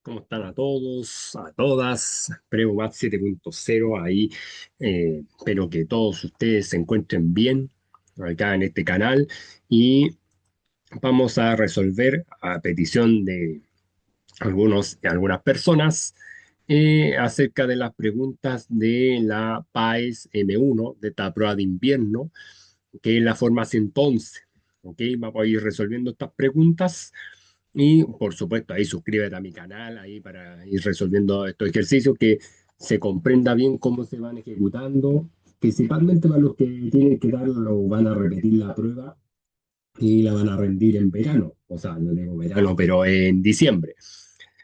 ¿Cómo están a todos, a todas? PrevoMat 7.0 ahí. Espero que todos ustedes se encuentren bien acá en este canal y vamos a resolver a petición de algunas personas acerca de las preguntas de la PAES M1 de esta prueba de invierno, que es la forma 111. ¿Ok? Vamos a ir resolviendo estas preguntas. Y por supuesto, ahí suscríbete a mi canal, ahí para ir resolviendo estos ejercicios, que se comprenda bien cómo se van ejecutando, principalmente para los que tienen que darlo, van a repetir la prueba y la van a rendir en verano, o sea, no digo verano, pero en diciembre.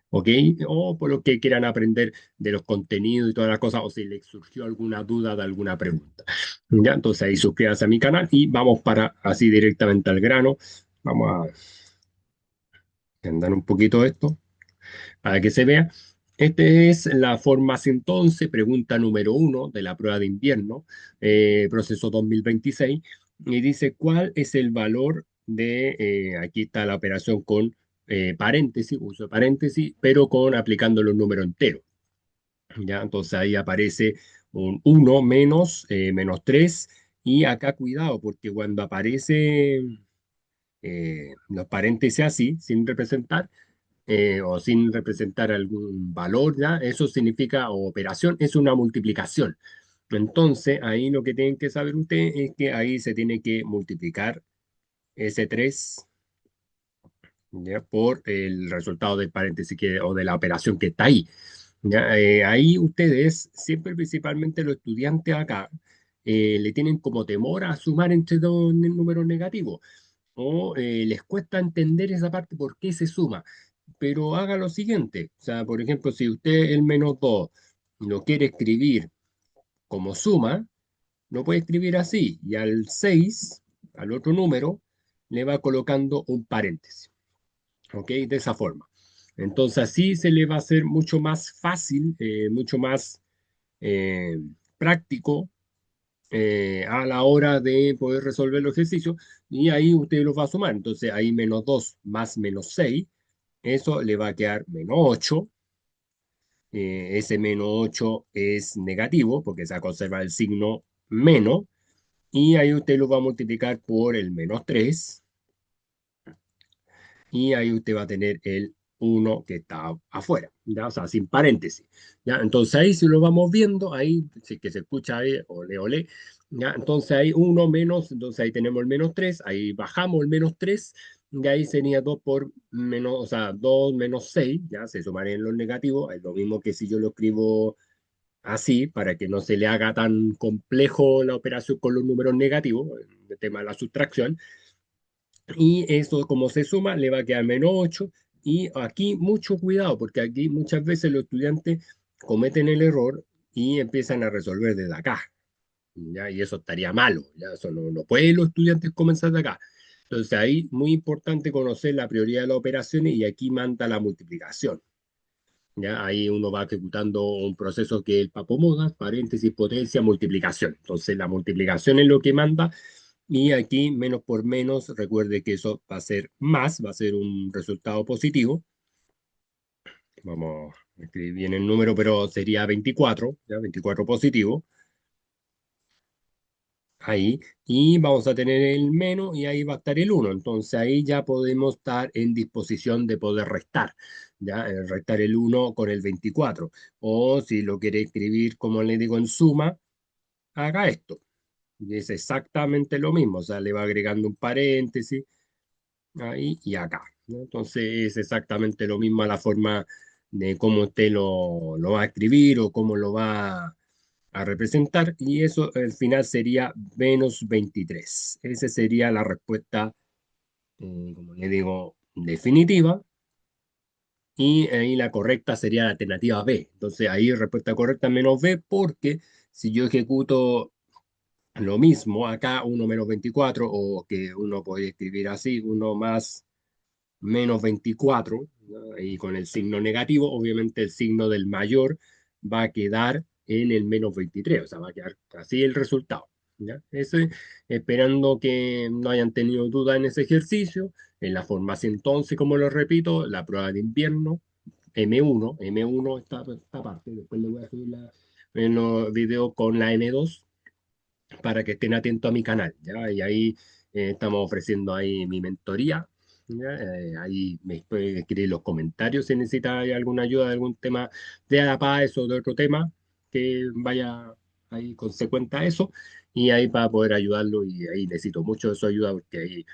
¿Ok? O por los que quieran aprender de los contenidos y todas las cosas, o si les surgió alguna duda de alguna pregunta. ¿Ya? Entonces ahí suscríbanse a mi canal y vamos para así directamente al grano. Vamos a andar un poquito esto para que se vea. Esta es la forma 111, pregunta número uno de la prueba de invierno, proceso 2026, y dice, ¿cuál es el valor de, aquí está la operación con paréntesis, uso de paréntesis, pero con aplicando los números enteros, ¿ya? Entonces ahí aparece un uno menos, menos 3 y acá cuidado, porque cuando aparece los paréntesis así, sin representar, o sin representar algún valor, ¿ya? Eso significa, o operación, es una multiplicación. Entonces, ahí lo que tienen que saber ustedes es que ahí se tiene que multiplicar ese 3, ¿ya? Por el resultado del paréntesis o de la operación que está ahí. ¿Ya? Ahí ustedes, siempre principalmente los estudiantes acá, le tienen como temor a sumar entre dos números negativos o les cuesta entender esa parte por qué se suma, pero haga lo siguiente, o sea, por ejemplo, si usted el menos 2 lo quiere escribir como suma, lo puede escribir así, y al 6 al otro número, le va colocando un paréntesis, ¿ok? De esa forma. Entonces así se le va a hacer mucho más fácil, mucho más eh, práctico a la hora de poder resolver los ejercicios y ahí usted los va a sumar. Entonces ahí menos 2 más menos 6, eso le va a quedar menos 8. Ese menos 8 es negativo porque se va a conservar el signo menos y ahí usted lo va a multiplicar por el menos 3 y ahí usted va a tener el uno que está afuera, ¿ya? O sea, sin paréntesis, ¿ya? Entonces ahí si lo vamos viendo, ahí sí que se escucha ahí, ole, ole, ¿ya? Entonces ahí uno menos, entonces ahí tenemos el menos 3 ahí bajamos el menos 3 y ahí sería 2 por menos, o sea, 2 menos 6, ¿ya? Se sumarían los negativos, es lo mismo que si yo lo escribo así, para que no se le haga tan complejo la operación con los números negativos, el tema de la sustracción, y eso como se suma le va a quedar menos 8 y aquí mucho cuidado porque aquí muchas veces los estudiantes cometen el error y empiezan a resolver desde acá, ¿ya? Y eso estaría malo, ¿ya? Eso no pueden los estudiantes comenzar de acá. Entonces ahí muy importante conocer la prioridad de las operaciones y aquí manda la multiplicación, ¿ya? Ahí uno va ejecutando un proceso que es el papomogas, paréntesis, potencia, multiplicación. Entonces la multiplicación es lo que manda y aquí menos por menos, recuerde que eso va a ser más, va a ser un resultado positivo. Vamos a escribir bien el número, pero sería 24, ¿ya? 24 positivo, ahí. Y vamos a tener el menos y ahí va a estar el uno. Entonces ahí ya podemos estar en disposición de poder restar, ¿ya? Restar el uno con el 24. O si lo quiere escribir, como le digo, en suma, haga esto. Y es exactamente lo mismo, o sea, le va agregando un paréntesis ahí y acá, ¿no? Entonces es exactamente lo mismo a la forma de cómo usted lo va a escribir o cómo lo va a representar y eso al final sería menos 23. Esa sería la respuesta, como le digo, definitiva y ahí la correcta sería la alternativa B. Entonces ahí respuesta correcta menos B porque si yo ejecuto lo mismo acá, uno menos 24 o que uno puede escribir así, uno más menos 24, ¿no? Y con el signo negativo, obviamente el signo del mayor va a quedar en el menos 23, o sea, va a quedar así el resultado, ¿ya? Ese, esperando que no hayan tenido duda en ese ejercicio, en la forma entonces, como lo repito, la prueba de invierno, M1 esta parte, después le voy a subir los videos con la M2 para que estén atentos a mi canal, ¿ya? Y ahí estamos ofreciendo ahí mi mentoría, ¿ya? Ahí me pueden escribir los comentarios si necesita alguna ayuda de algún tema de ADAPAES o de otro tema que vaya ahí consecuente a eso, y ahí para poder ayudarlo, y ahí necesito mucho de su ayuda porque ahí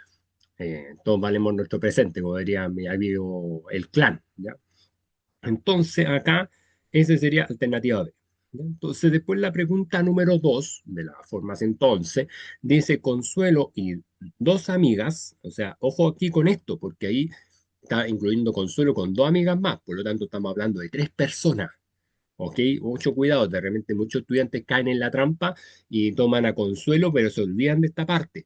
todos valemos nuestro presente, como diría mi amigo el clan, ¿ya? Entonces, acá, esa sería alternativa B. ¿Ya? Entonces, después la pregunta número 2 de la formación entonces, dice Consuelo y dos amigas, o sea, ojo aquí con esto, porque ahí está incluyendo Consuelo con dos amigas más, por lo tanto estamos hablando de tres personas, ¿ok? Mucho cuidado, de repente muchos estudiantes caen en la trampa y toman a Consuelo, pero se olvidan de esta parte.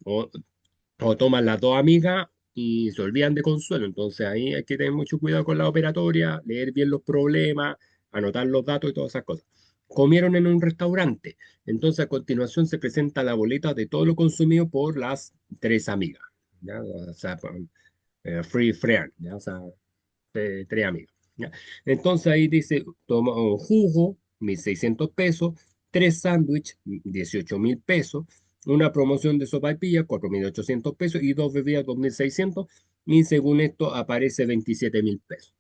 O toman las dos amigas y se olvidan de Consuelo. Entonces ahí hay que tener mucho cuidado con la operatoria, leer bien los problemas, anotar los datos y todas esas cosas. Comieron en un restaurante. Entonces a continuación se presenta la boleta de todo lo consumido por las tres amigas. ¿Ya? O sea, free friend, ¿ya? O sea, tres amigas. ¿Ya? Entonces ahí dice, toma un jugo, 1.600 pesos, tres sándwiches, 18.000 pesos, una promoción de sopaipilla, 4.800 pesos, y dos bebidas, 2.600, y según esto aparece 27.000 pesos.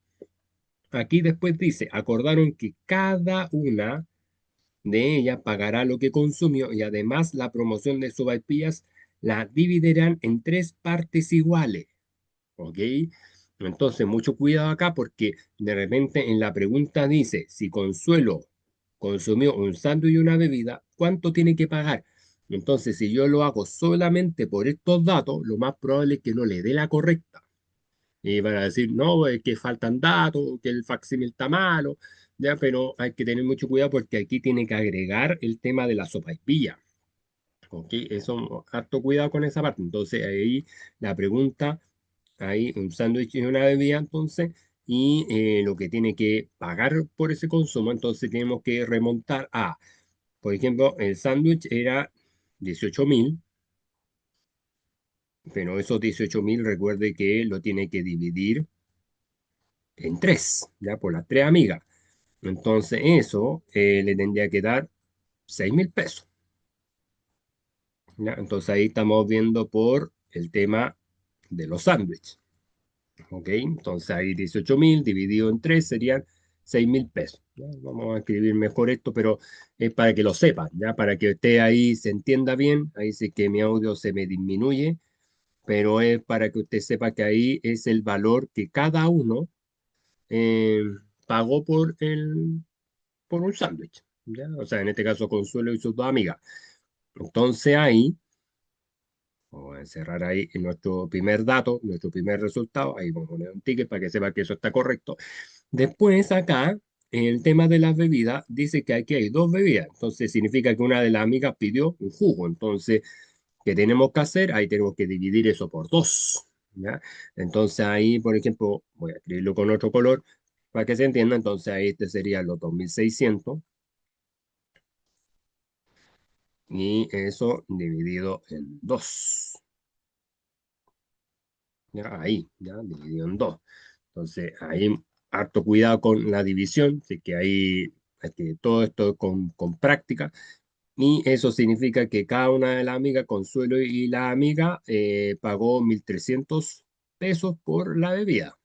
Aquí después dice, acordaron que cada una de ellas pagará lo que consumió, y además la promoción de sopaipillas la dividirán en tres partes iguales. ¿Ok? Entonces, mucho cuidado acá porque de repente en la pregunta dice, si Consuelo consumió un sándwich y una bebida, ¿cuánto tiene que pagar? Entonces, si yo lo hago solamente por estos datos, lo más probable es que no le dé la correcta. Y van a decir, no, es que faltan datos, que el facsímil está malo, ya, pero hay que tener mucho cuidado porque aquí tiene que agregar el tema de la sopaipilla. ¿Ok? Eso, harto cuidado con esa parte. Entonces, ahí la pregunta. Hay un sándwich y una bebida, entonces, y lo que tiene que pagar por ese consumo, entonces tenemos que remontar a, por ejemplo, el sándwich era 18.000, pero esos 18.000 recuerde que lo tiene que dividir en tres, ya por las tres amigas. Entonces, eso le tendría que dar 6.000 pesos, ¿ya? Entonces, ahí estamos viendo por el tema de los sándwiches. ¿Ok? Entonces ahí 18.000 dividido en 3 serían 6.000 pesos. ¿Ya? Vamos a escribir mejor esto, pero es para que lo sepan, ¿ya? Para que usted ahí se entienda bien. Ahí sí que mi audio se me disminuye, pero es para que usted sepa que ahí es el valor que cada uno eh, pagó por un sándwich, ¿ya? O sea, en este caso Consuelo y sus dos amigas. Entonces ahí, vamos a cerrar ahí en nuestro primer dato, nuestro primer resultado. Ahí vamos a poner un ticket para que sepa que eso está correcto. Después acá, en el tema de las bebidas, dice que aquí hay dos bebidas. Entonces significa que una de las amigas pidió un jugo. Entonces, ¿qué tenemos que hacer? Ahí tenemos que dividir eso por dos. ¿Ya? Entonces ahí, por ejemplo, voy a escribirlo con otro color para que se entienda. Entonces ahí este sería los 2.600 y eso dividido en dos. ¿Ya? Ahí, ya dividido en dos. Entonces ahí harto cuidado con la división, así que ahí todo esto con práctica. Y eso significa que cada una de las amigas, Consuelo y la amiga, pagó 1.300 pesos por la bebida.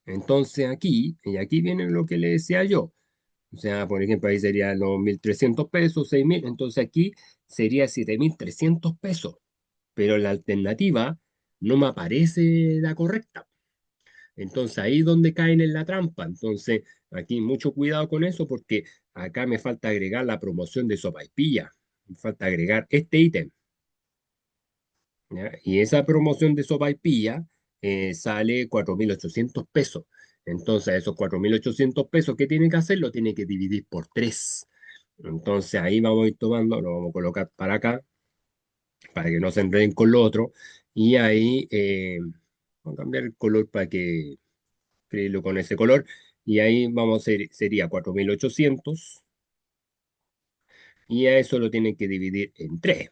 Entonces aquí, y aquí viene lo que le decía yo. O sea, por ejemplo, ahí serían los 1.300 pesos, 6.000. Entonces aquí sería 7.300 pesos. Pero la alternativa no me aparece la correcta. Entonces ahí es donde caen en la trampa. Entonces aquí mucho cuidado con eso porque acá me falta agregar la promoción de sopaipilla. Me falta agregar este ítem. ¿Ya? Y esa promoción de sopaipilla sale 4.800 pesos. Entonces esos 4.800 pesos, ¿qué tiene que hacer? Lo tiene que dividir por tres. Entonces ahí vamos a ir tomando, lo vamos a colocar para acá, para que no se enreden con lo otro. Y ahí vamos a cambiar el color para que escribirlo con ese color. Y ahí vamos a ser, sería 4.800 y a eso lo tienen que dividir en tres,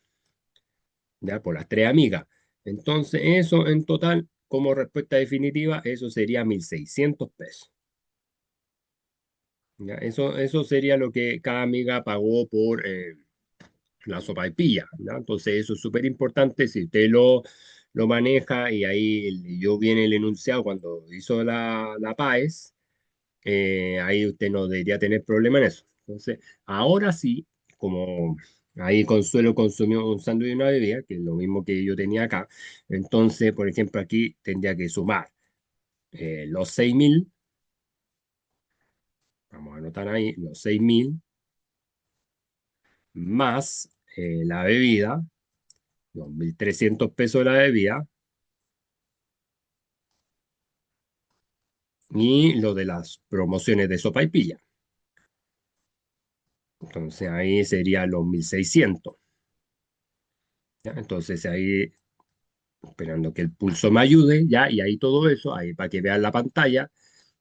¿ya? Por las tres amigas. Entonces, eso en total como respuesta definitiva, eso sería 1.600 pesos. ¿Ya? Eso sería lo que cada amiga pagó por la sopaipilla, ¿ya? Entonces eso es súper importante si usted lo maneja y ahí yo viene el enunciado cuando hizo la PAES, ahí usted no debería tener problema en eso. Entonces, ahora sí, como ahí Consuelo consumió un sándwich y una bebida, que es lo mismo que yo tenía acá, entonces, por ejemplo, aquí tendría que sumar los 6.000, vamos a anotar ahí, los 6.000 más la bebida, los 1.300 pesos de la bebida, y lo de las promociones de sopaipilla. Entonces ahí sería los 1.600. ¿Ya? Entonces ahí, esperando que el pulso me ayude, ya, y ahí todo eso, ahí para que vean la pantalla,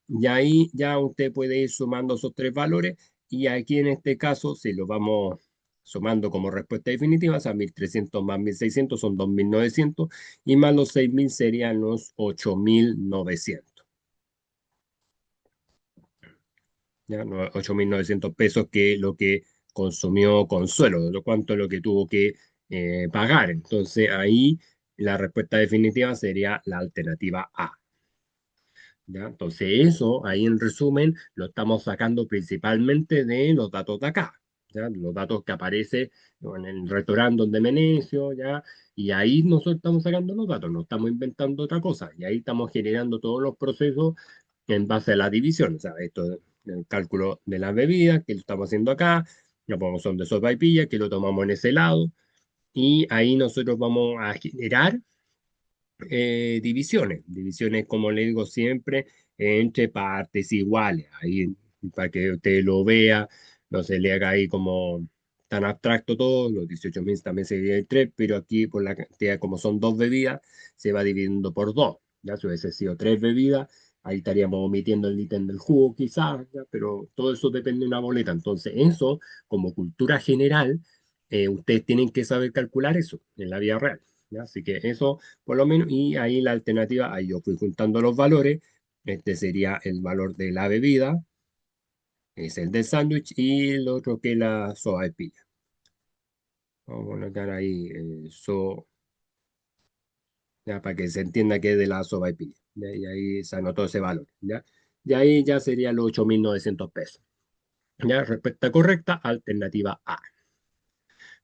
y ahí ya usted puede ir sumando esos tres valores, y aquí en este caso, si lo vamos sumando como respuesta definitiva, o sea, 1.300 más 1.600 son 2.900, y más los 6.000 serían los 8.900. ¿Ya? 8.900 pesos, que es lo que consumió Consuelo, de lo cuánto es lo que tuvo que pagar. Entonces ahí la respuesta definitiva sería la alternativa A. ¿Ya? Entonces eso, ahí en resumen, lo estamos sacando principalmente de los datos de acá. ¿Ya? Los datos que aparecen en el restaurante donde Menecio, ¿ya? Y ahí nosotros estamos sacando los datos, no estamos inventando otra cosa. Y ahí estamos generando todos los procesos en base a la división. O sea, esto es el cálculo de las bebidas, que lo estamos haciendo acá, la promoción de sopa y pilla, que lo tomamos en ese lado, y ahí nosotros vamos a generar divisiones, como le digo siempre, entre partes iguales, ahí para que usted lo vea, no se le haga ahí como tan abstracto todo, los 18.000 también se divide en tres, pero aquí por la cantidad, como son dos bebidas, se va dividiendo por dos, ya si hubiese sido tres bebidas, ahí estaríamos omitiendo el ítem del jugo quizás, ¿ya? Pero todo eso depende de una boleta, entonces eso, como cultura general, ustedes tienen que saber calcular eso en la vida real, ¿ya? Así que eso por lo menos, y ahí la alternativa, ahí yo fui juntando los valores, este sería el valor de la bebida, es el del sándwich, y el otro que es la sopaipilla. Vamos a colocar ahí eso, ya, para que se entienda que es de la sopaipilla, ¿ya? Y ahí se anotó ese valor, ¿ya? Y ahí ya sería los 8.900 pesos. ¿Ya? Respuesta correcta, alternativa A.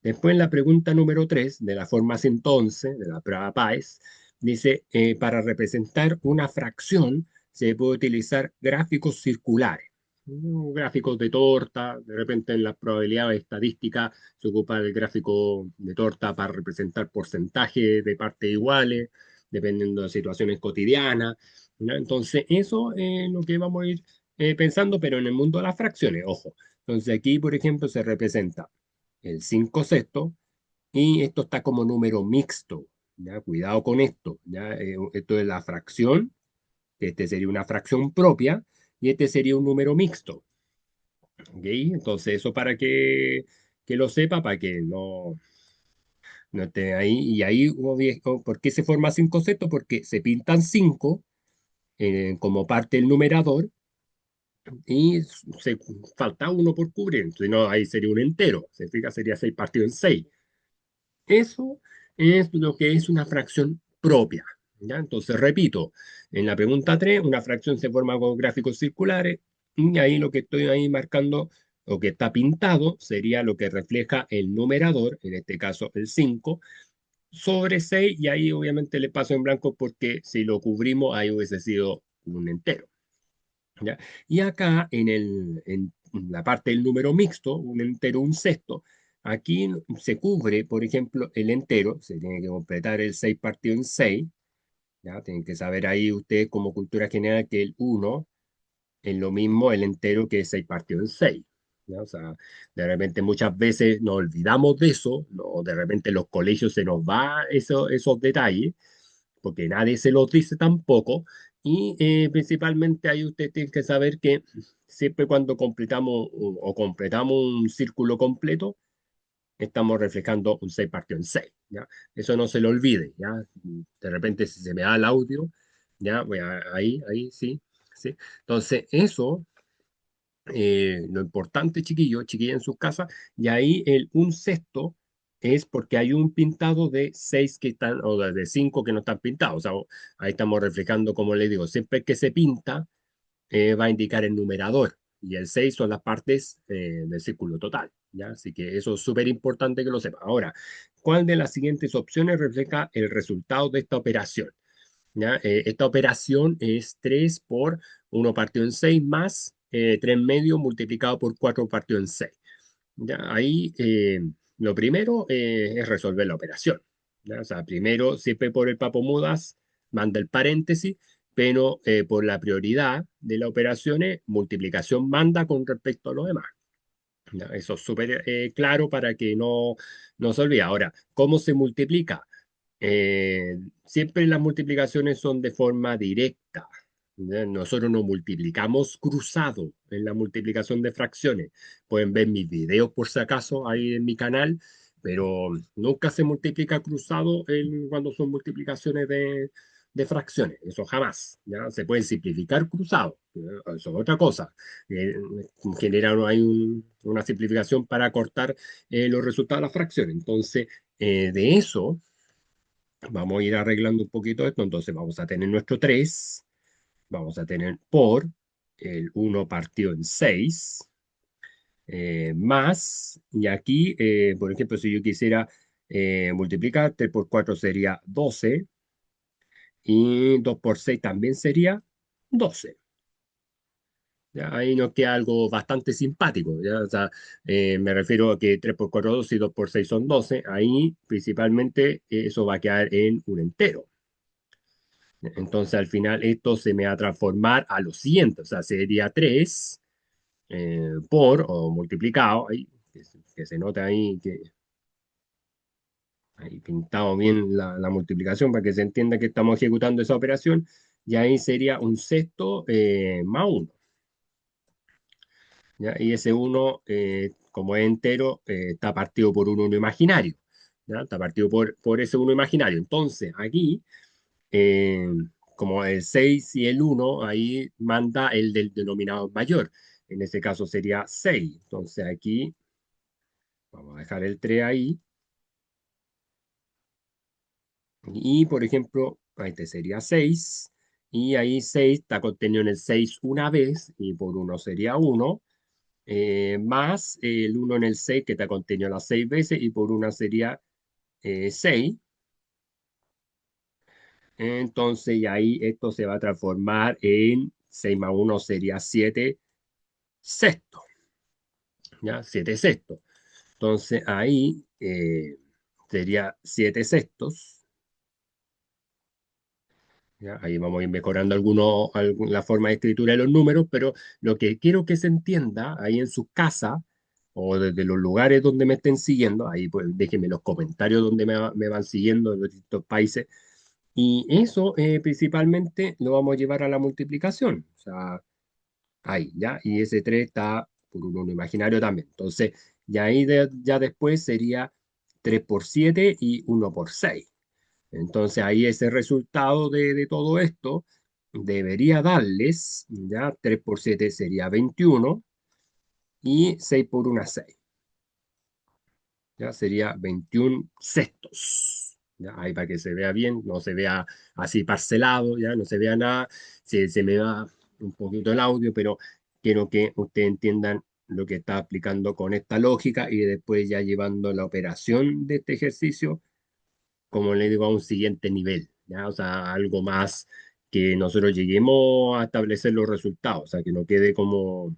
Después, la pregunta número 3 de la forma 111 de la prueba PAES, dice, para representar una fracción se puede utilizar gráficos circulares. Gráficos de torta, de repente en las probabilidades estadísticas se ocupa el gráfico de torta para representar porcentajes de partes iguales, dependiendo de situaciones cotidianas, ¿no? Entonces, eso es lo que vamos a ir pensando, pero en el mundo de las fracciones, ojo. Entonces, aquí, por ejemplo, se representa el 5 sexto, y esto está como número mixto, ¿ya? Cuidado con esto, ¿ya? Esto es la fracción, que este sería una fracción propia, y este sería un número mixto, ¿ok? Entonces, eso para que lo sepa, para que no esté ahí, y ahí, ¿por qué se forma 5 sextos? Porque se pintan 5 como parte del numerador, y se falta uno por cubrir, entonces no, ahí sería un entero, se fija, sería 6 partido en 6. Eso es lo que es una fracción propia, ¿ya? Entonces, repito, en la pregunta 3 una fracción se forma con gráficos circulares, y ahí lo que estoy ahí marcando, o que está pintado, sería lo que refleja el numerador, en este caso el 5 sobre 6, y ahí obviamente le paso en blanco porque si lo cubrimos, ahí hubiese sido un entero, ¿ya? Y acá en la parte del número mixto, un entero, un sexto, aquí se cubre, por ejemplo, el entero, se tiene que completar el 6 partido en 6, ¿ya? Tienen que saber ahí ustedes como cultura general que el uno es lo mismo el entero que 6 partido en 6. ¿Ya? O sea, de repente muchas veces nos olvidamos de eso, ¿no? De repente en los colegios se nos va esos detalles, porque nadie se los dice tampoco, y principalmente ahí usted tiene que saber que siempre cuando completamos o completamos un círculo completo, estamos reflejando un 6 partido en 6, ¿ya? Eso no se lo olvide, ¿ya? De repente si se me da el audio, ¿ya? Ahí, sí, sí. Entonces, eso, lo importante, chiquillos, chiquillas en sus casas, y ahí el un sexto es porque hay un pintado de 6 que están, o de 5 que no están pintados. O sea, ahí estamos reflejando, como le digo, siempre que se pinta, va a indicar el numerador y el 6 son las partes del círculo total, ¿ya? Así que eso es súper importante que lo sepa. Ahora, ¿cuál de las siguientes opciones refleja el resultado de esta operación? ¿Ya? Esta operación es 3 por 1 partido en 6 más 3 medio multiplicado por 4 partido en 6. ¿Ya? Ahí lo primero es resolver la operación. ¿Ya? O sea, primero, siempre por el papomudas, manda el paréntesis, pero por la prioridad de las operaciones, multiplicación manda con respecto a lo demás. ¿Ya? Eso es súper claro para que no se olvide. Ahora, ¿cómo se multiplica? Siempre las multiplicaciones son de forma directa. ¿Ya? Nosotros no multiplicamos cruzado en la multiplicación de fracciones. Pueden ver mis videos por si acaso ahí en mi canal, pero nunca se multiplica cruzado cuando son multiplicaciones de fracciones. Eso jamás. ¿Ya? Se pueden simplificar cruzado. ¿Ya? Eso es otra cosa. En general hay una simplificación para cortar los resultados de las fracciones. Entonces, de eso vamos a ir arreglando un poquito esto. Entonces vamos a tener nuestro 3, vamos a tener por el 1 partido en 6, más, y aquí, por ejemplo, si yo quisiera multiplicar, 3 por 4 sería 12, y 2 por 6 también sería 12. ¿Ya? Ahí nos queda algo bastante simpático, ¿ya? O sea, me refiero a que 3 por 4 es 12 y 2 por 6 son 12. Ahí principalmente eso va a quedar en un entero. Entonces al final esto se me va a transformar a lo siguiente, o sea, sería 3 por o multiplicado, ahí, que se nota ahí que ahí pintado bien la multiplicación para que se entienda que estamos ejecutando esa operación, y ahí sería un sexto más uno. ¿Ya? Y ese uno, como es entero, está partido por un uno imaginario. ¿Ya? Está partido por ese uno imaginario. Entonces, aquí, eh, como el 6 y el uno ahí manda el del denominador mayor. En este caso sería 6. Entonces, aquí vamos a dejar el 3 ahí. Y, por ejemplo, este sería 6. Y ahí 6 está contenido en el 6 una vez, y por uno sería uno. Más el uno en el 6 que te contenido las 6 veces y por una sería 6. Entonces, y ahí esto se va a transformar en 6 más uno sería 7 sextos, ¿ya? 7 sextos. Entonces, ahí sería 7 sextos. ¿Ya? Ahí vamos a ir mejorando la forma de escritura de los números, pero lo que quiero que se entienda ahí en sus casas o desde los lugares donde me estén siguiendo, ahí pues déjenme los comentarios donde me van siguiendo de los distintos países, y eso principalmente lo vamos a llevar a la multiplicación, o sea, ahí, ¿ya? Y ese 3 está por un uno imaginario también. Entonces, ya ahí ya después sería 3 por 7 y uno por 6. Entonces ahí ese resultado de todo esto debería darles, ya 3 por 7 sería 21 y 6 por 1 6, ya sería 21 sextos. Ya, ahí para que se vea bien, no se vea así parcelado, ya no se vea nada, se me va un poquito el audio, pero quiero que ustedes entiendan lo que está aplicando con esta lógica y después ya llevando la operación de este ejercicio, como le digo, a un siguiente nivel, ¿ya? O sea, algo más que nosotros lleguemos a establecer los resultados, o sea, que no quede como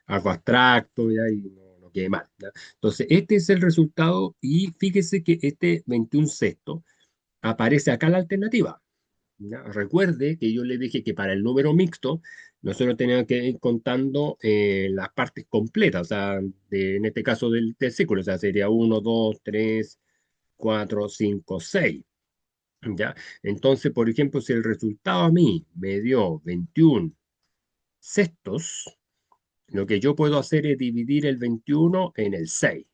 algo abstracto, ¿ya? Y no quede mal, ¿ya? Entonces, este es el resultado y fíjese que este 21 sexto aparece acá en la alternativa, ¿ya? Recuerde que yo le dije que para el número mixto nosotros teníamos que ir contando las partes completas, o sea, en este caso del círculo, o sea, sería uno 2 3 4 5 6. ¿Ya? Entonces, por ejemplo, si el resultado a mí me dio 21 sextos, lo que yo puedo hacer es dividir el 21 en el 6.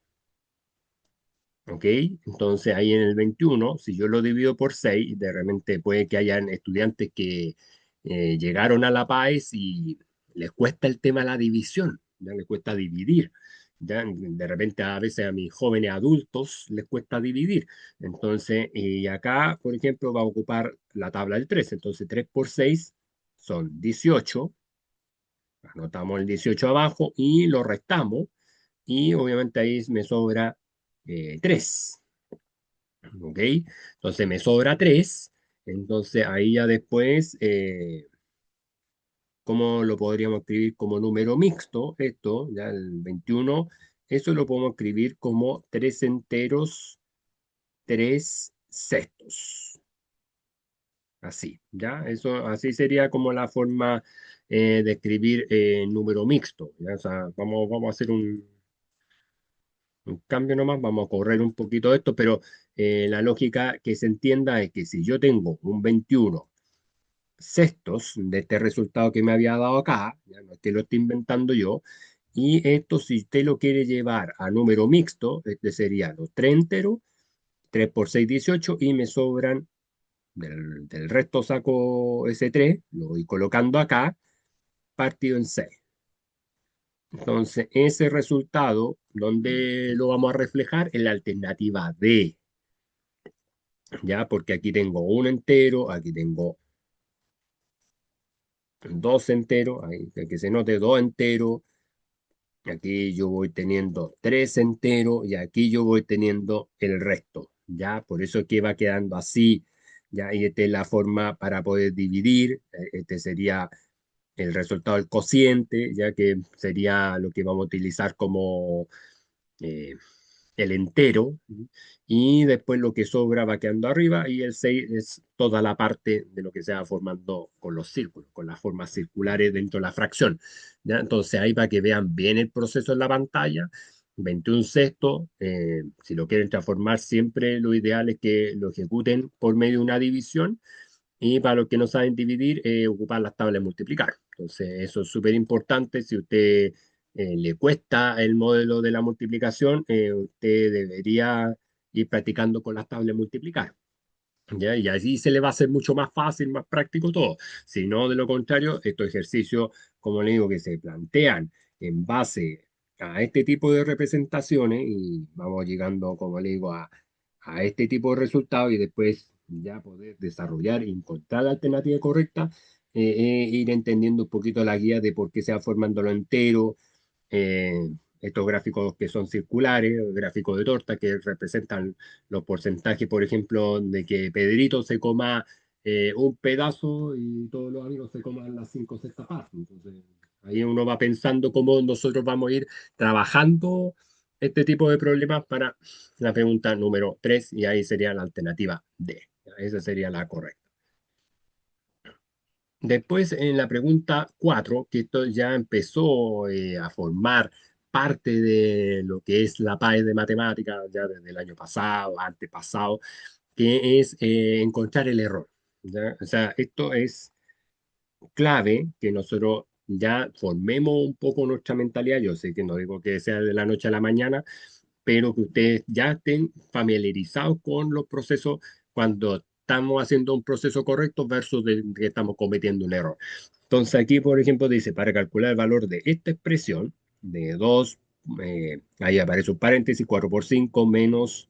¿ok? Entonces ahí en el 21 si yo lo divido por 6 de repente puede que hayan estudiantes que llegaron a la PAES y les cuesta el tema de la división, ya les cuesta dividir. Ya, de repente a veces a mis jóvenes adultos les cuesta dividir. Entonces, y acá, por ejemplo, va a ocupar la tabla del 3. Entonces, 3 por 6 son 18. Anotamos el 18 abajo y lo restamos. Y obviamente ahí me sobra 3. ¿Ok? Entonces me sobra 3. Entonces ahí ya después, ¿cómo lo podríamos escribir como número mixto? Esto, ya el 21 eso lo podemos escribir como 3 enteros, 3 sextos. Así, ¿ya? Eso, así sería como la forma de escribir número mixto, ¿ya? O sea, vamos a hacer un cambio nomás, vamos a correr un poquito esto, pero la lógica que se entienda es que si yo tengo un 21 sextos de este resultado que me había dado acá, ya no es que lo esté inventando yo, y esto si usted lo quiere llevar a número mixto, este sería los 3 enteros, 3 por 6, 18, y me sobran, del resto saco ese 3, lo voy colocando acá, partido en 6. Entonces, ese resultado, ¿dónde lo vamos a reflejar? En la alternativa D, ¿ya? Porque aquí tengo un entero, aquí tengo dos enteros, ahí que se note dos enteros, aquí yo voy teniendo tres enteros y aquí yo voy teniendo el resto, ¿ya? Por eso es que va quedando así, ¿ya? Y esta es la forma para poder dividir, este sería el resultado del cociente, ya que sería lo que vamos a utilizar como eh, el entero, y después lo que sobra va quedando arriba, y el 6 es toda la parte de lo que se va formando con los círculos, con las formas circulares dentro de la fracción. ¿Ya? Entonces ahí para que vean bien el proceso en la pantalla, 21 sextos, si lo quieren transformar, siempre lo ideal es que lo ejecuten por medio de una división y para los que no saben dividir, ocupar las tablas de multiplicar. Entonces, eso es súper importante. Si usted le cuesta el modelo de la multiplicación, usted debería ir practicando con las tablas de multiplicar. ¿Ya? Y así se le va a hacer mucho más fácil, más práctico todo. Si no, de lo contrario, estos ejercicios, como le digo, que se plantean en base a este tipo de representaciones y vamos llegando, como le digo, a este tipo de resultados y después ya poder desarrollar y encontrar la alternativa correcta, ir entendiendo un poquito la guía de por qué se va formando lo entero, estos gráficos que son circulares, gráficos de torta que representan los porcentajes, por ejemplo, de que Pedrito se coma un pedazo y todos los amigos se coman las cinco sextas partes. Entonces, ahí uno va pensando cómo nosotros vamos a ir trabajando este tipo de problemas para la pregunta número 3 y ahí sería la alternativa D. Esa sería la correcta. Después, en la pregunta 4 que esto ya empezó a formar parte de lo que es la PAES de matemáticas ya desde el año pasado, antepasado, que es encontrar el error. ¿Ya? O sea, esto es clave que nosotros ya formemos un poco nuestra mentalidad. Yo sé que no digo que sea de la noche a la mañana, pero que ustedes ya estén familiarizados con los procesos cuando estamos haciendo un proceso correcto versus de que estamos cometiendo un error. Entonces aquí, por ejemplo, dice, para calcular el valor de esta expresión de 2 ahí aparece un paréntesis, 4 por 5 menos,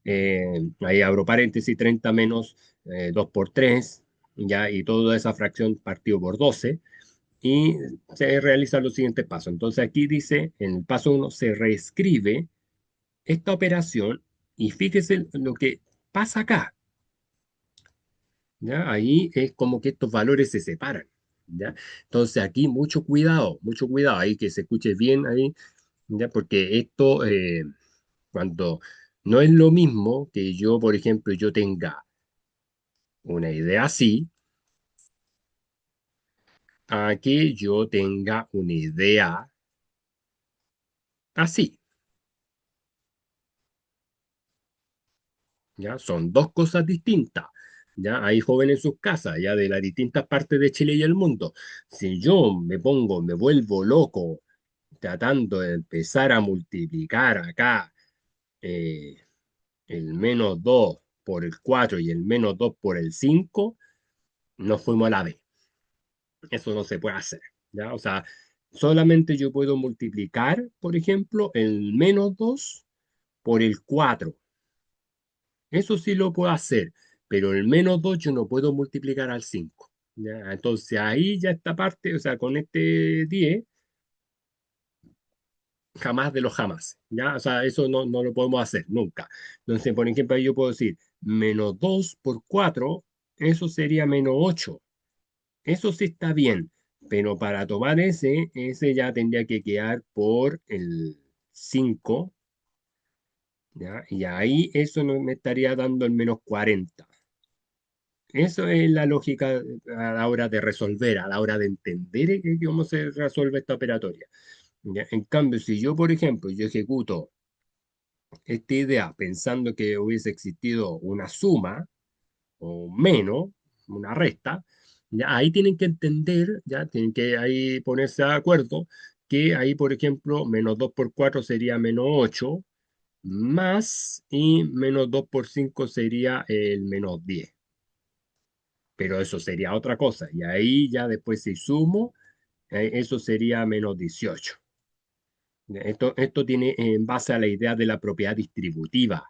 ahí abro paréntesis, 30 menos 2 por 3 ya, y toda esa fracción partido por 12 y se realiza los siguientes pasos. Entonces aquí dice, en el paso uno se reescribe esta operación y fíjese lo que pasa acá, ¿ya? Ahí es como que estos valores se separan, ¿ya? Entonces aquí mucho cuidado, ahí que se escuche bien ahí, ¿ya? Porque esto, cuando no es lo mismo que yo, por ejemplo, yo tenga una idea así, a que yo tenga una idea así, ¿ya? Son dos cosas distintas. ¿Ya? Hay jóvenes en sus casas, ya de las distintas partes de Chile y el mundo. Si yo me pongo, me vuelvo loco tratando de empezar a multiplicar acá, el menos 2 por el 4 y el menos 2 por el 5 nos fuimos a la B. Eso no se puede hacer, ¿ya? O sea, solamente yo puedo multiplicar, por ejemplo, el menos 2 por el 4. Eso sí lo puedo hacer, pero el menos 2 yo no puedo multiplicar al 5. ¿Ya? Entonces ahí ya esta parte, o sea, con este 10 jamás de los jamás, ¿ya? O sea, eso no lo podemos hacer nunca. Entonces, por ejemplo, ahí yo puedo decir menos 2 por 4, eso sería menos 8. Eso sí está bien, pero para tomar ese ya tendría que quedar por el 5, ¿ya? Y ahí eso no me estaría dando el menos 40. Eso es la lógica a la hora de resolver, a la hora de entender cómo se resuelve esta operatoria. ¿Ya? En cambio, si yo, por ejemplo, yo ejecuto esta idea pensando que hubiese existido una suma o menos, una resta, ya ahí tienen que entender, ya tienen que ahí ponerse de acuerdo que ahí, por ejemplo, menos 2 por 4 sería menos 8 más y menos 2 por 5 sería el menos 10. Pero eso sería otra cosa. Y ahí ya después si sumo, eso sería menos 18. Esto tiene en base a la idea de la propiedad distributiva,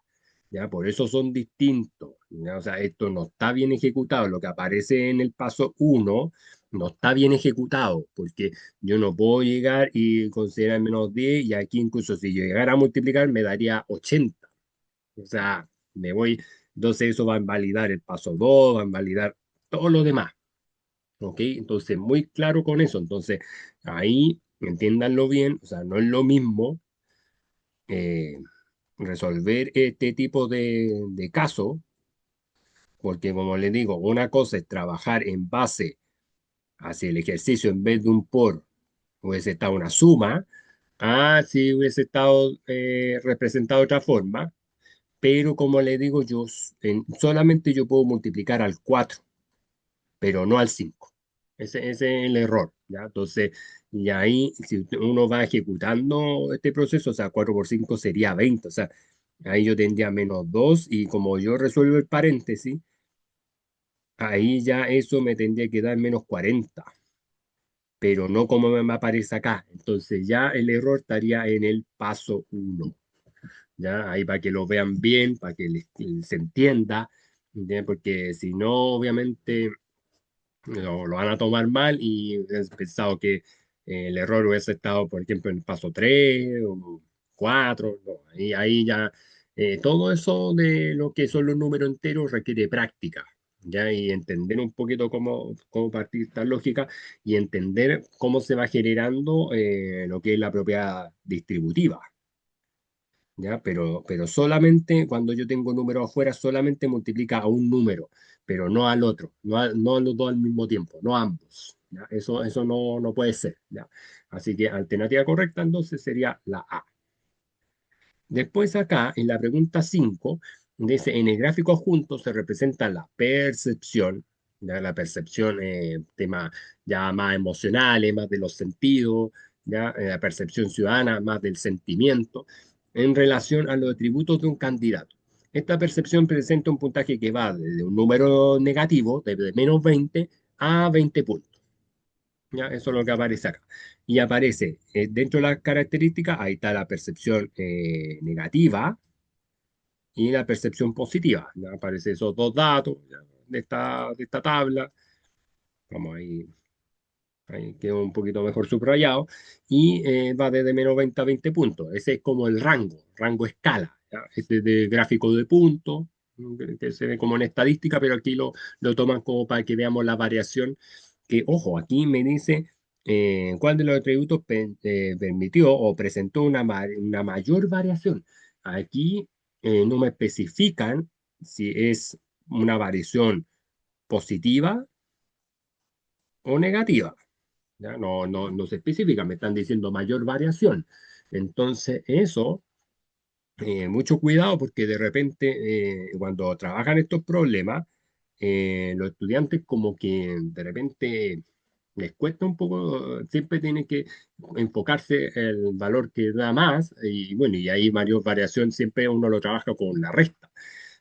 ¿ya? Por eso son distintos, ¿ya? O sea, esto no está bien ejecutado. Lo que aparece en el paso uno no está bien ejecutado, porque yo no puedo llegar y considerar menos 10 y aquí incluso si yo llegara a multiplicar me daría 80. O sea, me voy, entonces eso va a invalidar el paso 2, va a invalidar todo lo demás. ¿Ok? Entonces, muy claro con eso. Entonces, ahí, entiéndanlo bien, o sea, no es lo mismo eh, resolver este tipo de caso, porque como les digo, una cosa es trabajar en base hacia el ejercicio en vez de un por, hubiese estado una suma, si hubiese estado representado de otra forma, pero como les digo, solamente yo puedo multiplicar al 4 pero no al 5. Ese es el error, ¿ya? Entonces, y ahí, si uno va ejecutando este proceso, o sea, 4 por 5 sería 20, o sea, ahí yo tendría menos 2 y como yo resuelvo el paréntesis, ahí ya eso me tendría que dar menos 40, pero no como me aparece acá. Entonces ya el error estaría en el paso uno, ¿ya? Ahí para que lo vean bien, para que se entienda, ¿ya? Porque si no, obviamente lo van a tomar mal y he pensado que el error hubiese estado, por ejemplo, en el paso 3 o 4. No, ahí ya todo eso de lo que son los números enteros requiere práctica, ¿ya? Y entender un poquito cómo partir esta lógica y entender cómo se va generando lo que es la propiedad distributiva. ¿Ya? Pero solamente cuando yo tengo números afuera, solamente multiplica a un número, pero no al otro, no a los dos al mismo tiempo, no a ambos. ¿Ya? Eso no puede ser. ¿Ya? Así que alternativa correcta entonces sería la A. Después acá, en la pregunta 5 dice, en el gráfico adjunto se representa la percepción, ¿ya? La percepción, tema ya más emocionales, más de los sentidos, ¿ya? La percepción ciudadana, más del sentimiento, en relación a los atributos de un candidato. Esta percepción presenta un puntaje que va desde un número negativo, de menos 20 a 20 puntos. ¿Ya? Eso es lo que aparece acá. Y aparece dentro de las características, ahí está la percepción negativa y la percepción positiva. ¿Ya? Aparecen esos dos datos, ¿ya? de esta tabla. Vamos ahí quedó un poquito mejor subrayado. Y va desde menos 20 a 20 puntos. Ese es como el rango escala. ¿Ya? Este de gráfico de puntos, que se ve como en estadística, pero aquí lo toman como para que veamos la variación. Que, ojo, aquí me dice cuál de los atributos permitió o presentó una mayor variación. Aquí no me especifican si es una variación positiva o negativa. ¿Ya? No se especifica, me están diciendo mayor variación. Entonces, eso, mucho cuidado porque de repente, cuando trabajan estos problemas, los estudiantes como que de repente les cuesta un poco, siempre tienen que enfocarse el valor que da más, y bueno, y hay varias variaciones, siempre uno lo trabaja con la resta.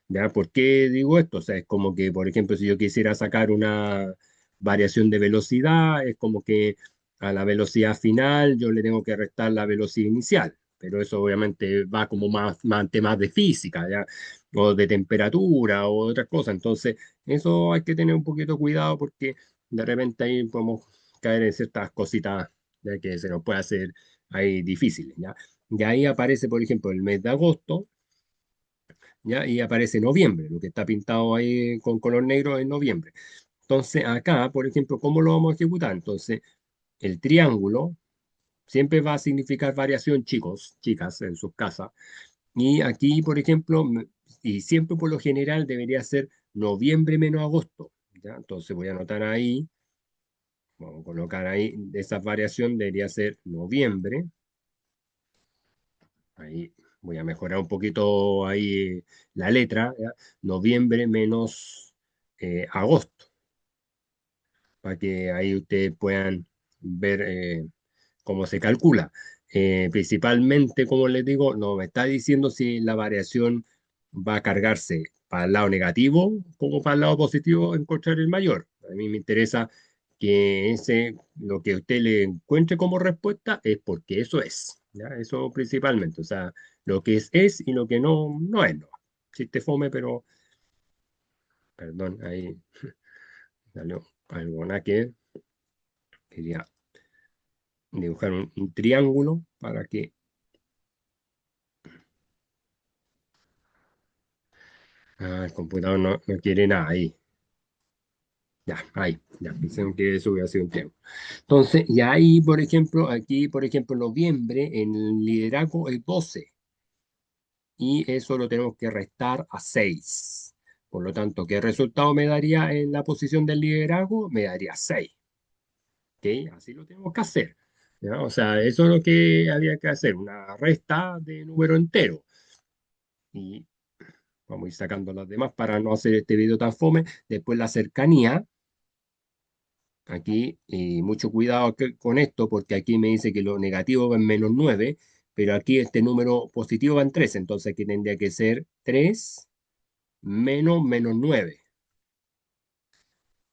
¿Ya? ¿Por qué digo esto? O sea, es como que, por ejemplo, si yo quisiera sacar una variación de velocidad, es como que a la velocidad final yo le tengo que restar la velocidad inicial, pero eso obviamente va como más temas de física, ¿ya? O de temperatura o otras cosas. Entonces, eso hay que tener un poquito cuidado porque de repente ahí podemos caer en ciertas cositas ya que se nos puede hacer ahí difíciles, ¿ya? Y ahí aparece, por ejemplo, el mes de agosto, ¿ya? Y aparece noviembre, lo que está pintado ahí con color negro es noviembre. Entonces, acá, por ejemplo, ¿cómo lo vamos a ejecutar? Entonces, el triángulo siempre va a significar variación, chicos, chicas, en sus casas. Y aquí, por ejemplo, y siempre por lo general debería ser noviembre menos agosto, ¿ya? Entonces voy a anotar ahí, vamos a colocar ahí, esa variación debería ser noviembre. Ahí voy a mejorar un poquito ahí la letra, ¿ya? Noviembre menos agosto, para que ahí ustedes puedan ver cómo se calcula. Principalmente, como les digo, no me está diciendo si la variación va a cargarse para el lado negativo como para el lado positivo, encontrar el mayor. A mí me interesa que lo que usted le encuentre como respuesta es porque eso es, ¿ya? Eso principalmente, o sea, lo que es y lo que no, no es, no. Chiste fome, pero, perdón, ahí salió algo nada que ver. Quería dibujar un triángulo para que el computador no quiere nada ahí. Ya, ahí, ya, pensé que eso hubiera sido un triángulo. Entonces, y ahí, por ejemplo, aquí, por ejemplo, noviembre, en el liderazgo es 12 y eso lo tenemos que restar a 6. Por lo tanto, ¿qué resultado me daría en la posición del liderazgo? Me daría 6. ¿Ok? Así lo tenemos que hacer. ¿Ya? O sea, eso es lo que había que hacer, una resta de número entero. Y vamos a ir sacando las demás para no hacer este video tan fome. Después la cercanía. Aquí, mucho cuidado con esto, porque aquí me dice que lo negativo va en -9, pero aquí este número positivo va en 3, entonces aquí tendría que ser 3 menos -9.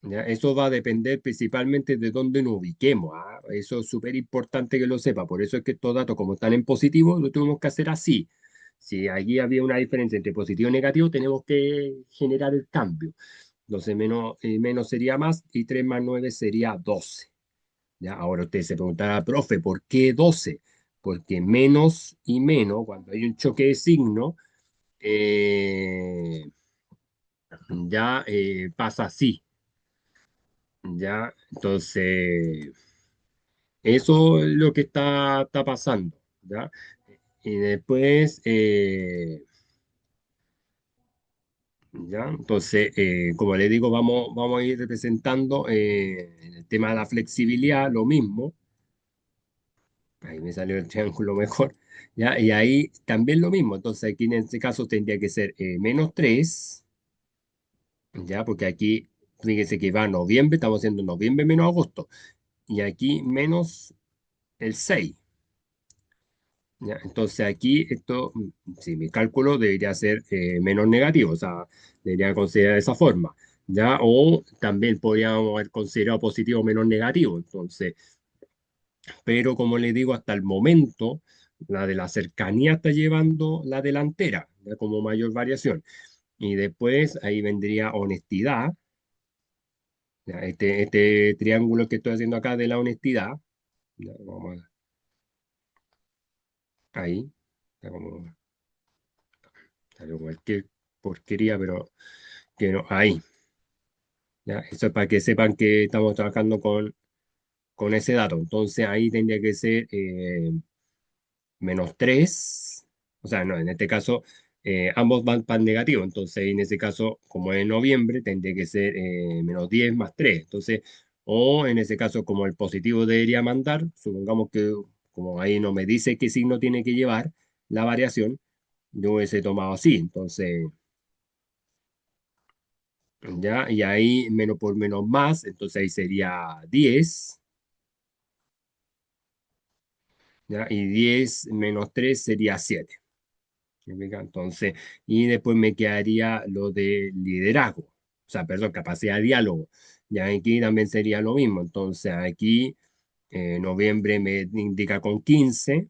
¿Ya? Eso va a depender principalmente de dónde nos ubiquemos. ¿Ah? Eso es súper importante que lo sepa. Por eso es que estos datos, como están en positivo, lo tenemos que hacer así. Si allí había una diferencia entre positivo y negativo, tenemos que generar el cambio. Entonces, menos sería más y 3 más 9 sería 12. ¿Ya? Ahora usted se preguntará, profe, ¿por qué 12? Porque menos y menos, cuando hay un choque de signo, eh, ya pasa así. ¿Ya? Entonces, eso es lo que está pasando. ¿Ya? Y después, ¿ya? Entonces, como le digo, vamos a ir representando en el tema de la flexibilidad, lo mismo. Ahí me salió el triángulo mejor. ¿Ya? Y ahí también lo mismo. Entonces aquí en este caso tendría que ser -3, ¿ya? Porque aquí, fíjense que va noviembre, estamos haciendo noviembre menos agosto. Y aquí menos el 6. ¿Ya? Entonces aquí esto, si mi cálculo debería ser menos negativo, o sea, debería considerar de esa forma. ¿Ya? O también podríamos haber considerado positivo menos negativo. Entonces, pero como les digo, hasta el momento, la de la cercanía está llevando la delantera, ya como mayor variación. Y después ahí vendría honestidad, ya, este triángulo que estoy haciendo acá de la honestidad, ya, ahí, ya como salió cualquier porquería, pero que no, ahí, ya, eso es para que sepan que estamos trabajando con ese dato. Entonces ahí tendría que ser -3, o sea, no, en este caso ambos van para negativo, entonces en ese caso, como es noviembre, tendría que ser -10 más 3, entonces, o en ese caso, como el positivo debería mandar, supongamos que como ahí no me dice qué signo tiene que llevar la variación, yo hubiese tomado así, entonces, ya, y ahí menos por menos más, entonces ahí sería 10, ¿ya? Y 10 menos 3 sería 7. ¿Me explica? Entonces, y después me quedaría lo de liderazgo, o sea, perdón, capacidad de diálogo. Ya aquí también sería lo mismo. Entonces, aquí noviembre me indica con 15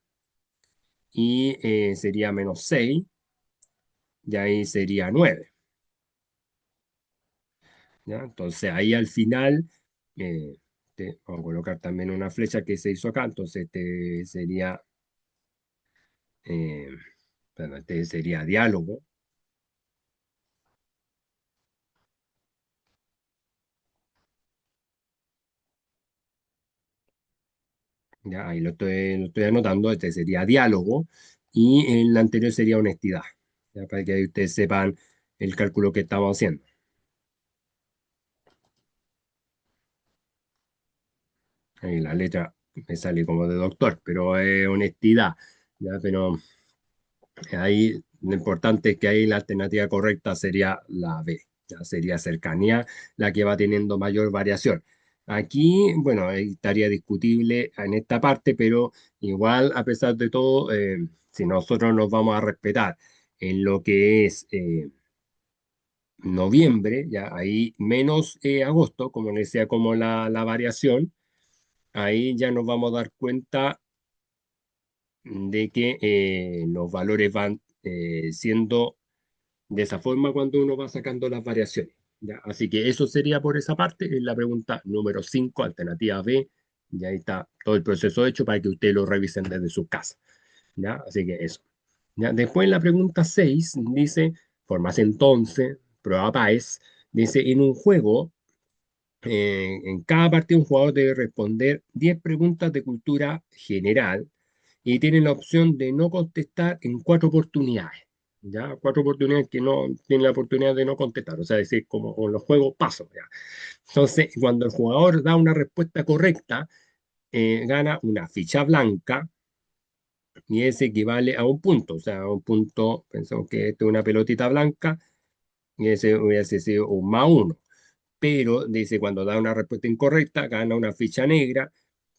y sería menos 6, y ahí sería 9. ¿Ya? Entonces, ahí al final, vamos a colocar también una flecha que se hizo acá, entonces este sería, eh, perdón, este sería diálogo. Ya, ahí lo estoy anotando, este sería diálogo y el anterior sería honestidad, ya, para que ahí ustedes sepan el cálculo que estamos haciendo. Ahí la letra me sale como de doctor, pero es honestidad, ya, pero ahí lo importante es que ahí la alternativa correcta sería la B, ya sería cercanía la que va teniendo mayor variación. Aquí, bueno, ahí estaría discutible en esta parte, pero igual, a pesar de todo, si nosotros nos vamos a respetar en lo que es noviembre, ya ahí menos agosto, como les decía, como la variación, ahí ya nos vamos a dar cuenta de que los valores van siendo de esa forma cuando uno va sacando las variaciones. ¿Ya? Así que eso sería por esa parte, es la pregunta número 5 alternativa B. Y ahí está todo el proceso hecho para que ustedes lo revisen desde su casa. ¿Ya? Así que eso. ¿Ya? Después la pregunta 6 dice, formas entonces, prueba PAES, dice, en un juego, en cada partido un jugador debe responder 10 preguntas de cultura general y tienen la opción de no contestar en 4 oportunidades. ¿Ya? 4 oportunidades que no tienen la oportunidad de no contestar, o sea, decir, como en los juegos pasos. ¿Ya? Entonces, cuando el jugador da una respuesta correcta, gana una ficha blanca y ese equivale a un punto, o sea, un punto, pensamos que esto es una pelotita blanca y ese hubiese sido un más uno. Pero dice, cuando da una respuesta incorrecta, gana una ficha negra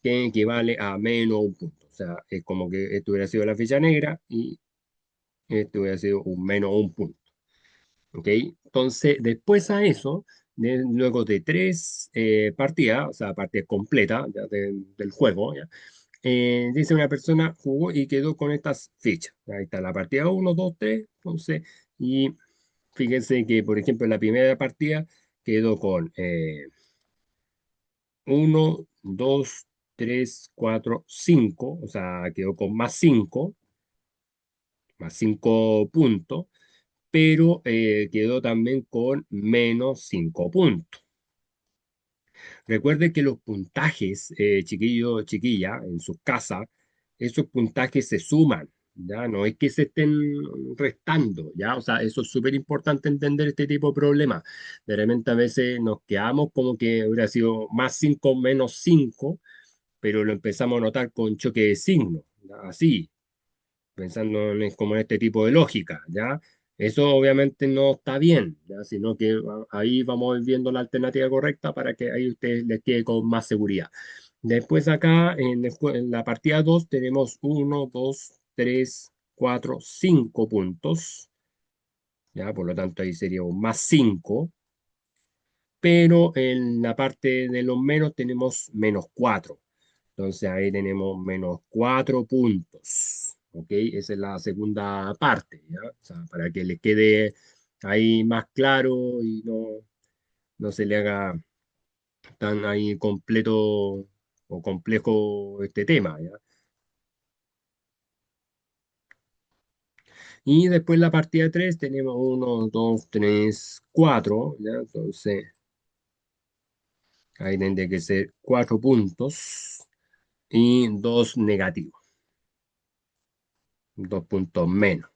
que equivale a menos un punto. O sea, es como que esto hubiera sido la ficha negra y este hubiera sido un menos un punto. ¿Ok? Entonces, después a eso, luego de 3 partidas, o sea, partidas completas ya del juego, ¿ya? Dice una persona jugó y quedó con estas fichas. Ahí está la partida uno 2 3 entonces, y fíjense que, por ejemplo, en la primera partida quedó con 1, 2, 3, 4, 5, o sea, quedó con más 5 puntos, pero quedó también con menos 5 puntos. Recuerde que los puntajes, chiquillos, chiquilla, en sus casas, esos puntajes se suman, ¿ya? No es que se estén restando, ¿ya? O sea, eso es súper importante entender este tipo de problemas. De repente a veces nos quedamos como que hubiera sido más 5 menos 5, pero lo empezamos a notar con choque de signos, ¿ya? Así pensando como en este tipo de lógica, ¿ya? Eso obviamente no está bien, ¿ya? Sino que ahí vamos a ir viendo la alternativa correcta para que ahí ustedes les quede con más seguridad. Después acá en la partida 2 tenemos uno 2 3 4 5 puntos, ¿ya? Por lo tanto ahí sería un más 5, pero en la parte de los menos tenemos menos 4. Entonces ahí tenemos menos 4 puntos. ¿Ok? Esa es la segunda parte, ¿ya? O sea, para que le quede ahí más claro y no se le haga tan ahí completo o complejo este tema, ¿ya? Y después la partida 3 tenemos uno 2 3 4, ¿ya? Entonces ahí tendría que ser 4 puntos y 2 negativos, 2 puntos menos.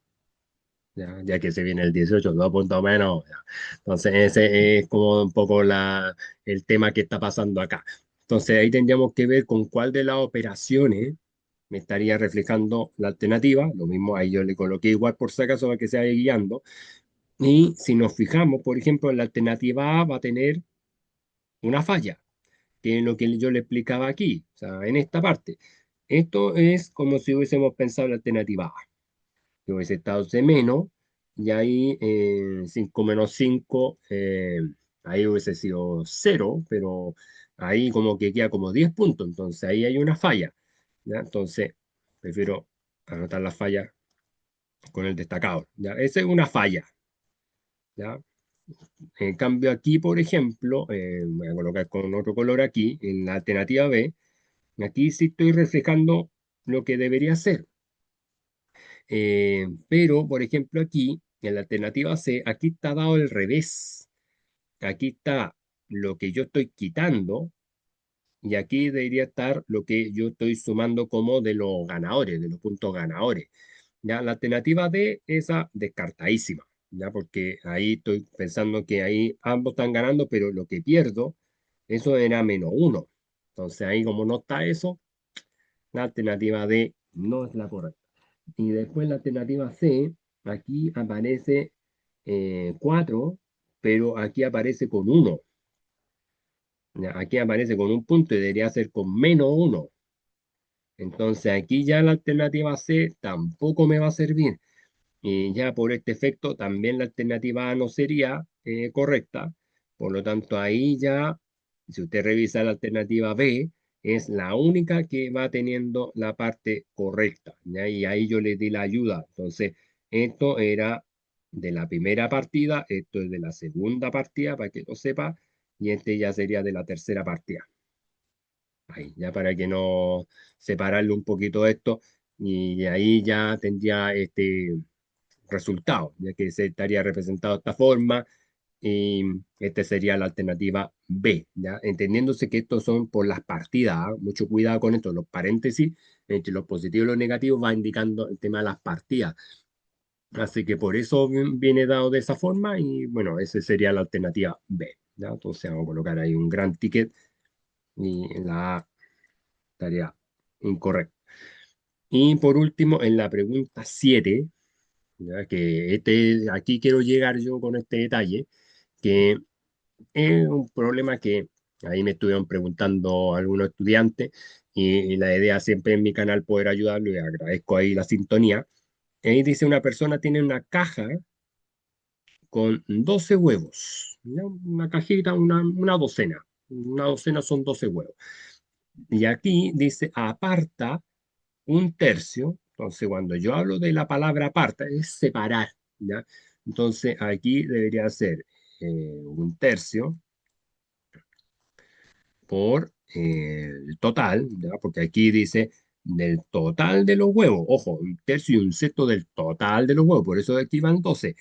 Ya que se viene el 18 2 puntos menos. Ya. Entonces, ese es como un poco el tema que está pasando acá. Entonces, ahí tendríamos que ver con cuál de las operaciones me estaría reflejando la alternativa. Lo mismo, ahí yo le coloqué igual por si acaso para que se vaya guiando. Y si nos fijamos, por ejemplo, la alternativa A va a tener una falla, que es lo que yo le explicaba aquí, o sea, en esta parte. Esto es como si hubiésemos pensado en la alternativa A, que hubiese estado C menos, y ahí 5 menos 5 ahí hubiese sido cero, pero ahí como que queda como 10 puntos, entonces ahí hay una falla, ¿ya? Entonces, prefiero anotar la falla con el destacado, ¿ya? Esa es una falla, ¿ya? En cambio aquí, por ejemplo, voy a colocar con otro color aquí, en la alternativa B, aquí sí estoy reflejando lo que debería ser. Pero, por ejemplo, aquí, en la alternativa C, aquí está dado al revés. Aquí está lo que yo estoy quitando y aquí debería estar lo que yo estoy sumando como de los ganadores, de los puntos ganadores. Ya, la alternativa D, esa descartadísima, ya, porque ahí estoy pensando que ahí ambos están ganando, pero lo que pierdo, eso era -1. Entonces ahí como no está eso, la alternativa D no es la correcta. Y después la alternativa C, aquí aparece 4, pero aquí aparece con 1. Aquí aparece con un punto y debería ser con -1. Entonces aquí ya la alternativa C tampoco me va a servir. Y ya por este efecto también la alternativa A no sería correcta. Por lo tanto, ahí ya, si usted revisa la alternativa B, es la única que va teniendo la parte correcta, ¿ya? Y ahí yo le di la ayuda. Entonces, esto era de la primera partida, esto es de la segunda partida, para que lo sepa, y este ya sería de la tercera partida. Ahí, ya para que no separarle un poquito esto, y ahí ya tendría este resultado, ya que se estaría representado de esta forma y esta sería la alternativa B, ¿ya? Entendiéndose que estos son por las partidas, ¿ah? Mucho cuidado con esto, los paréntesis entre los positivos y los negativos va indicando el tema de las partidas, así que por eso viene dado de esa forma y bueno, esa sería la alternativa B, ¿ya? Entonces vamos a colocar ahí un gran ticket y la A estaría incorrecta. Y por último, en la pregunta 7, ya que aquí quiero llegar yo con este detalle, que es un problema que ahí me estuvieron preguntando algunos estudiantes y la idea siempre en mi canal poder ayudarlo y agradezco ahí la sintonía. Ahí dice una persona tiene una caja con 12 huevos, ¿ya? Una cajita, una docena. Una docena son 12 huevos. Y aquí dice aparta un tercio. Entonces, cuando yo hablo de la palabra aparta, es separar, ¿ya? Entonces, aquí debería ser un tercio por el total, ¿ya? Porque aquí dice del total de los huevos. Ojo, un tercio y un sexto del total de los huevos. Por eso aquí van 12.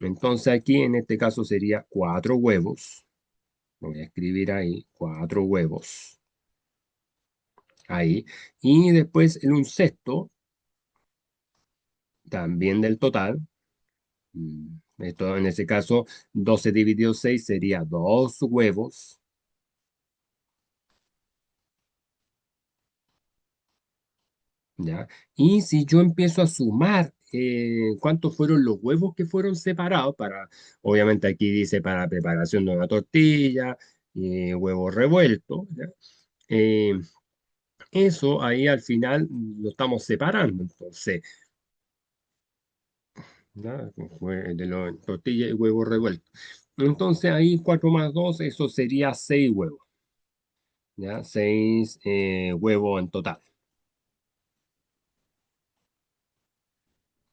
Entonces, aquí en este caso sería 4 huevos. Lo voy a escribir ahí, 4 huevos. Ahí. Y después el un sexto, también del total. Esto en ese caso, 12 dividido 6 sería 2 huevos, ¿ya? Y si yo empiezo a sumar cuántos fueron los huevos que fueron separados para, obviamente aquí dice para preparación de una tortilla, huevos revueltos, ¿ya? Eh, Eso ahí al final lo estamos separando, entonces, ¿ya? De la tortilla y huevos revueltos. Entonces ahí 4 más 2 eso sería 6 huevos. ¿Ya? 6 huevos en total,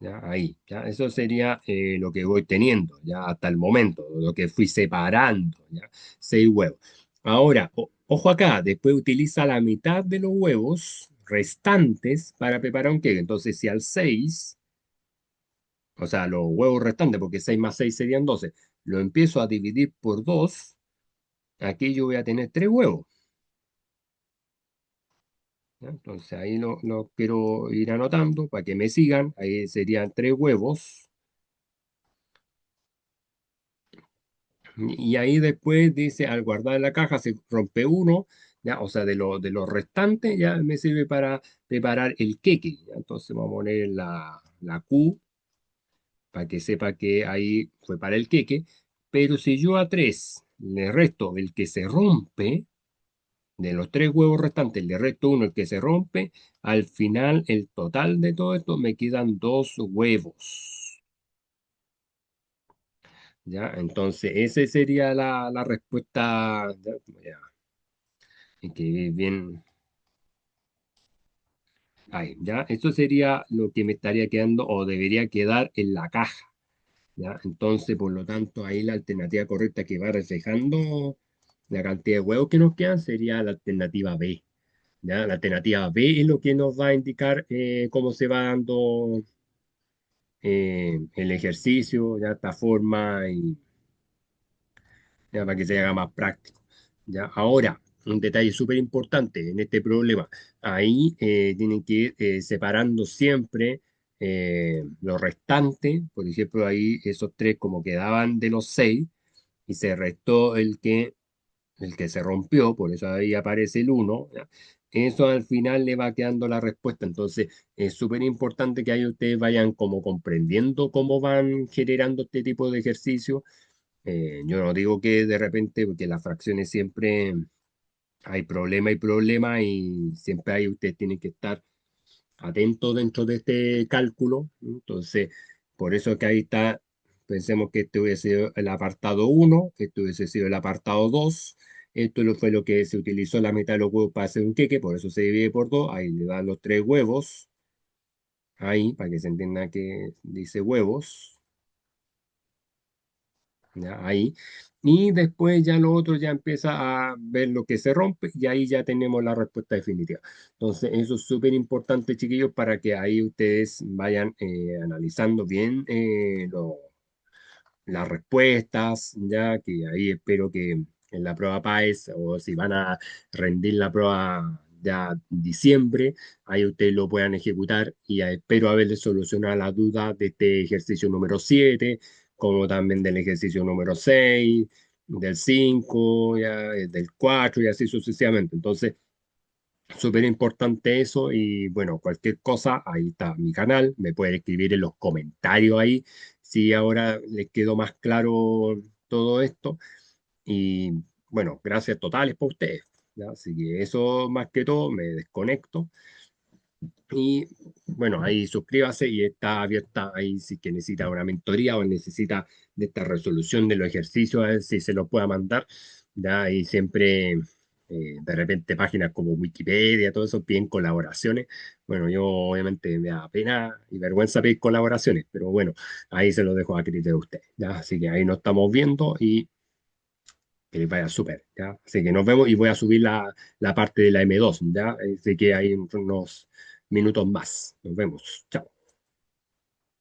¿ya? Ahí, ¿ya? Eso sería lo que voy teniendo, ¿ya? Hasta el momento, lo que fui separando, ¿ya? 6 huevos. Ahora, ojo acá, después utiliza la mitad de los huevos restantes para preparar un queque. Entonces, si al 6 o sea, los huevos restantes, porque 6 más 6 serían 12 lo empiezo a dividir por 2 aquí yo voy a tener 3 huevos. ¿Ya? Entonces ahí lo quiero ir anotando para que me sigan. Ahí serían 3 huevos. Y ahí después dice, al guardar la caja se rompe uno, ¿ya? O sea, de los restantes ya me sirve para preparar el queque. ¿Ya? Entonces vamos a poner la Q para que sepa que ahí fue para el queque. Pero si yo a 3 le resto el que se rompe, De los tres huevos restantes, le resto uno, el que se rompe. Al final, el total de todo esto, me quedan dos huevos. ¿Ya? Entonces, esa sería la respuesta. Ya, ya, y que bien. Ahí, ¿ya? Eso sería lo que me estaría quedando o debería quedar en la caja. ¿Ya? Entonces, por lo tanto, ahí la alternativa correcta que va reflejando la cantidad de huevos que nos quedan sería la alternativa B. ¿Ya? La alternativa B es lo que nos va a indicar cómo se va dando el ejercicio, ya esta forma, y ya para que se haga más práctico. ¿Ya? Ahora, un detalle súper importante en este problema, ahí tienen que ir separando siempre lo restante, por ejemplo, ahí esos tres como quedaban de los seis, y se restó el que se rompió, por eso ahí aparece el uno. ¿Ya? Eso al final le va quedando la respuesta. Entonces, es súper importante que ahí ustedes vayan como comprendiendo cómo van generando este tipo de ejercicio. Yo no digo que de repente, porque las fracciones siempre hay problema y problema, y siempre hay, ustedes tienen que estar atentos dentro de este cálculo, ¿no? Entonces, por eso que ahí está, pensemos que este hubiese sido el apartado uno, que este hubiese sido el apartado 2. Esto fue lo que se utilizó la mitad de los huevos para hacer un queque, por eso se divide por 2. Ahí le dan los tres huevos, ahí, para que se entienda que dice huevos. ¿Ya? Ahí. Y después ya lo otro ya empieza a ver lo que se rompe, y ahí ya tenemos la respuesta definitiva. Entonces, eso es súper importante, chiquillos, para que ahí ustedes vayan analizando bien las respuestas, ya que ahí espero que en la prueba PAES, o si van a rendir la prueba ya en diciembre, ahí ustedes lo puedan ejecutar, y espero haberles solucionado la duda de este ejercicio número 7 como también del ejercicio número 6 del 5 ya, del 4 y así sucesivamente. Entonces, súper importante eso, y bueno, cualquier cosa, ahí está mi canal, me pueden escribir en los comentarios ahí si ahora les quedó más claro todo esto, y bueno, gracias totales para ustedes. ¿Ya? Así que eso más que todo, me desconecto, y bueno, ahí suscríbase y está abierta ahí si que necesita una mentoría o necesita de esta resolución de los ejercicios, a ver si se los pueda mandar. Ya ahí siempre, de repente, páginas como Wikipedia, todo eso piden colaboraciones. Bueno, yo obviamente me da pena y vergüenza pedir colaboraciones, pero bueno, ahí se lo dejo a criterio de usted. ¿Ya? Así que ahí nos estamos viendo, y que les vaya súper. ¿Ya? Así que nos vemos, y voy a subir la parte de la M2. ¿Ya? Así que hay unos minutos más. Nos vemos. Chao.